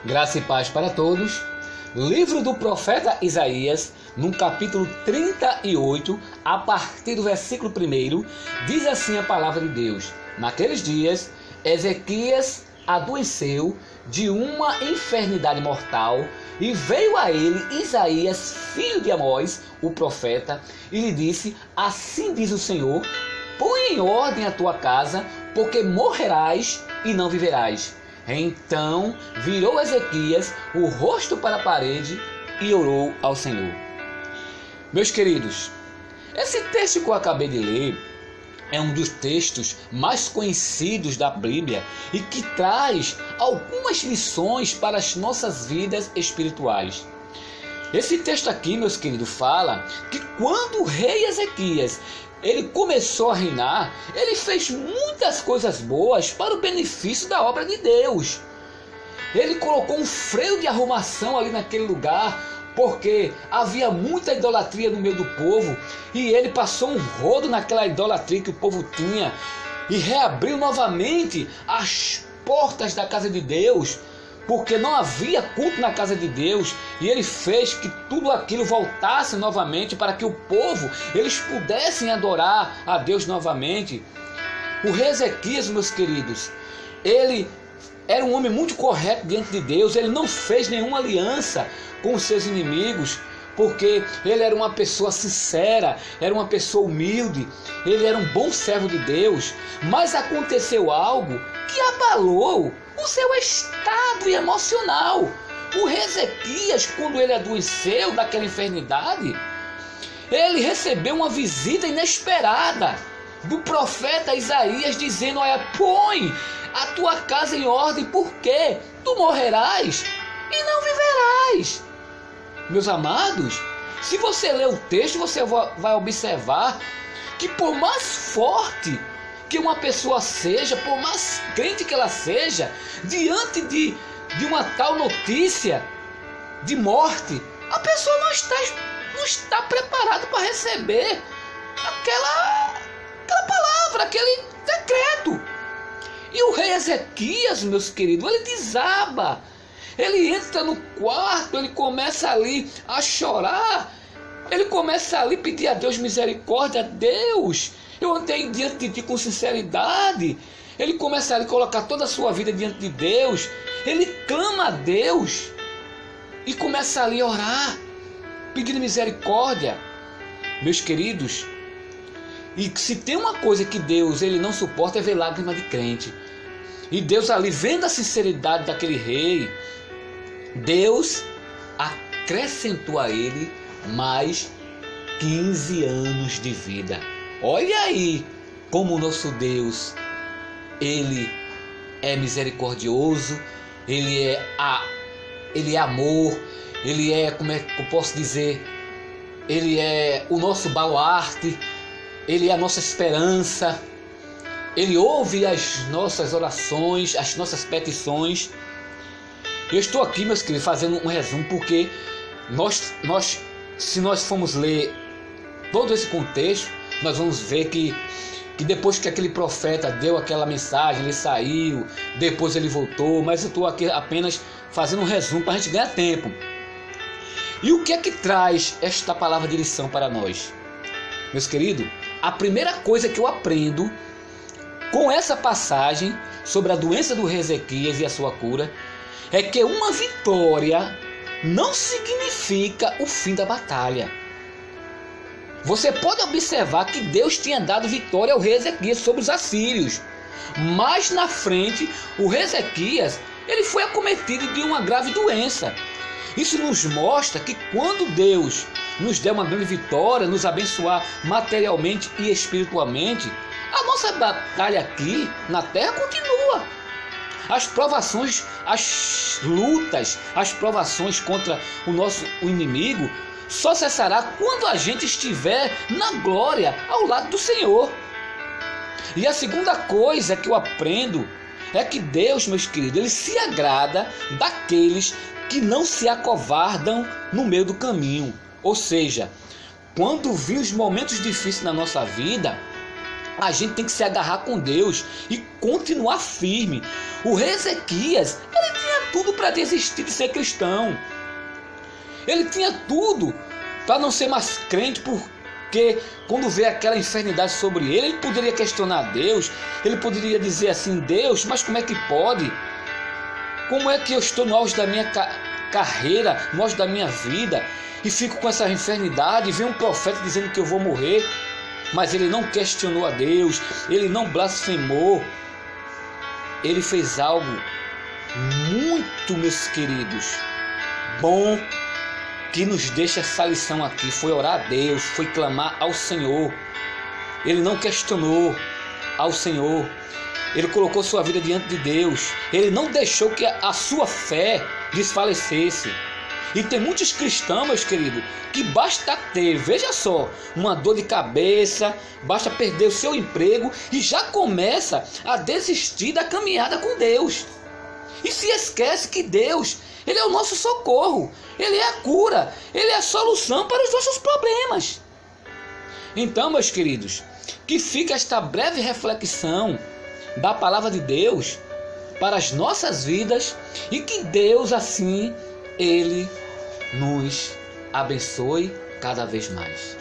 Graça e paz para todos. Livro do profeta Isaías, no capítulo 38, a partir do versículo 1, diz assim a palavra de Deus: Naqueles dias, Ezequias adoeceu de uma enfermidade mortal, e veio a ele Isaías, filho de Amós, o profeta, e lhe disse: Assim diz o Senhor, põe em ordem a tua casa, porque morrerás e não viverás. Então virou Ezequias o rosto para a parede e orou ao Senhor. Meus queridos, esse texto que eu acabei de ler é um dos textos mais conhecidos da Bíblia e que traz algumas lições para as nossas vidas espirituais. Esse texto aqui, meus queridos, fala que quando o rei Ezequias ele começou a reinar, ele fez muitas coisas boas para o benefício da obra de Deus. Ele colocou um freio de arrumação ali naquele lugar, porque havia muita idolatria no meio do povo, e ele passou um rodo naquela idolatria que o povo tinha, e reabriu novamente as portas da casa de Deus, porque não havia culto na casa de Deus, e ele fez que tudo aquilo voltasse novamente para que o povo, eles pudessem adorar a Deus novamente. O rei Ezequias, meus queridos, ele era um homem muito correto diante de Deus, ele não fez nenhuma aliança com os seus inimigos, porque ele era uma pessoa sincera, era uma pessoa humilde, ele era um bom servo de Deus, mas aconteceu algo que abalou o seu estado emocional. O rei Ezequias, quando ele adoeceu daquela enfermidade, ele recebeu uma visita inesperada do profeta Isaías, dizendo: olha, põe a tua casa em ordem, porque tu morrerás e não viverás. Meus amados, se você ler o texto, você vai observar que por mais forte que uma pessoa seja, por mais crente que ela seja, diante de uma tal notícia de morte, a pessoa não está preparada para receber aquela palavra, aquele decreto. E o rei Ezequias, meus queridos, ele desaba. Ele entra no quarto, ele começa ali a chorar, ele começa ali a pedir a Deus misericórdia. Deus, eu andei diante de ti com sinceridade. Ele começa ali a colocar toda a sua vida diante de Deus. Ele clama a Deus e começa ali a orar, pedindo misericórdia. Meus queridos, e se tem uma coisa que Deus ele não suporta, é ver lágrima de crente. E Deus ali, vendo a sinceridade daquele rei, Deus acrescentou a ele mais 15 anos de vida. Olha aí como o nosso Deus, ele é misericordioso, ele é amor, ele é, como é que eu posso dizer, ele é o nosso baluarte, ele é a nossa esperança, ele ouve as nossas orações, as nossas petições. Eu estou aqui, meus queridos, fazendo um resumo, porque se nós formos ler todo esse contexto, nós vamos ver que depois que aquele profeta deu aquela mensagem, ele saiu, depois ele voltou, mas eu estou aqui apenas fazendo um resumo para a gente ganhar tempo. E o que é que traz esta palavra de lição para nós? Meus queridos, a primeira coisa que eu aprendo com essa passagem sobre a doença do rei Ezequias e a sua cura é que uma vitória não significa o fim da batalha. Você pode observar que Deus tinha dado vitória ao rei Ezequias sobre os assírios, mas na frente o rei Ezequias ele foi acometido de uma grave doença. Isso nos mostra que quando Deus nos der uma grande vitória, nos abençoar materialmente e espiritualmente, a nossa batalha aqui na terra continua. As provações, as lutas, as provações contra o inimigo só cessará quando a gente estiver na glória ao lado do Senhor. E a segunda coisa que eu aprendo é que Deus, meus queridos, ele se agrada daqueles que não se acovardam no meio do caminho. Ou seja, quando vir os momentos difíceis na nossa vida, a gente tem que se agarrar com Deus e continuar firme. O rei Ezequias, ele tinha tudo para desistir de ser cristão. Ele tinha tudo para não ser mais crente, porque quando vê aquela enfermidade sobre ele poderia questionar Deus, ele poderia dizer assim: Deus, mas como é que pode? Como é que eu estou no auge da minha carreira, no auge da minha vida, e fico com essa enfermidade, e vem um profeta dizendo que eu vou morrer? Mas ele não questionou a Deus, ele não blasfemou, ele fez algo muito, meus queridos, bom, que nos deixa essa lição aqui. Foi orar a Deus, foi clamar ao Senhor. Ele não questionou ao Senhor, ele colocou sua vida diante de Deus, ele não deixou que a sua fé desfalecesse. E tem muitos cristãos, meus queridos, que basta ter, veja só, uma dor de cabeça, basta perder o seu emprego e já começa a desistir da caminhada com Deus. E se esquece que Deus, Ele é o nosso socorro, Ele é a cura, Ele é a solução para os nossos problemas. Então, meus queridos, que fique esta breve reflexão da palavra de Deus para as nossas vidas e que Deus, assim, Ele nos abençoe cada vez mais.